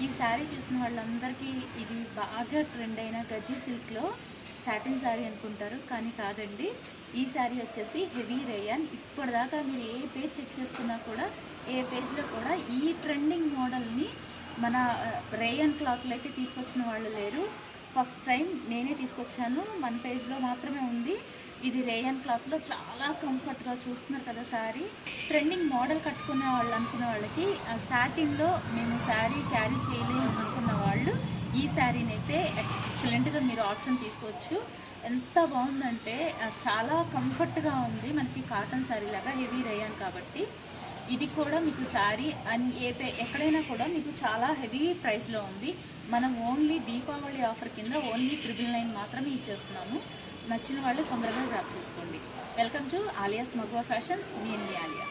ఈ శారీ చూసిన వాళ్ళందరికీ ఇది బాగా ట్రెండ్ అయిన గజ్జి సిల్క్లో సాటిన్ శారీ అనుకుంటారు, కానీ కాదండి. ఈ శారీ వచ్చేసి హెవీ రేయాన్. ఇప్పటిదాకా మీరు ఏ పేజ్ చెక్ చేసుకున్నా కూడా ఏ పేజ్లో కూడా ఈ ట్రెండింగ్ మోడల్ని మన రేయాన్ క్లాత్లో అయితే తీసుకొచ్చిన వాళ్ళు లేరు. ఫస్ట్ టైం నేనే తీసుకొచ్చాను, మన పేజ్లో మాత్రమే ఉంది. ఇది రేయాన్ క్లాత్లో చాలా కంఫర్ట్గా చూస్తున్నారు కదా శారీ. ట్రెండింగ్ మోడల్ కట్టుకునే వాళ్ళు అనుకున్న వాళ్ళకి సాటిన్లో మేము శారీ క్యారీ చేయలేము అనుకున్న వాళ్ళు ఈ శారీని అయితే ఎక్సలెంట్గా మీరు ఆప్షన్ తీసుకోవచ్చు. ఎంత బాగుందంటే చాలా కంఫర్ట్గా ఉంది. మనకి కాటన్ శారీ లాగా హెవీ రేయాన్ కాబట్టి ఇది కూడా మీకు శారీ ఎక్కడైనా కూడా మీకు చాలా హెవీ ప్రైస్లో ఉంది. మనం ఓన్లీ దీపావళి ఆఫర్ కింద ఓన్లీ 999 మాత్రమే ఇచ్చేస్తున్నాము. నచ్చిన వాళ్ళు తొందరగా గ్రాప్ చేసుకోండి. వెల్కమ్ టు ఆలియాస్ మగువా ఫ్యాషన్స్. నేను మీ ఆలియా.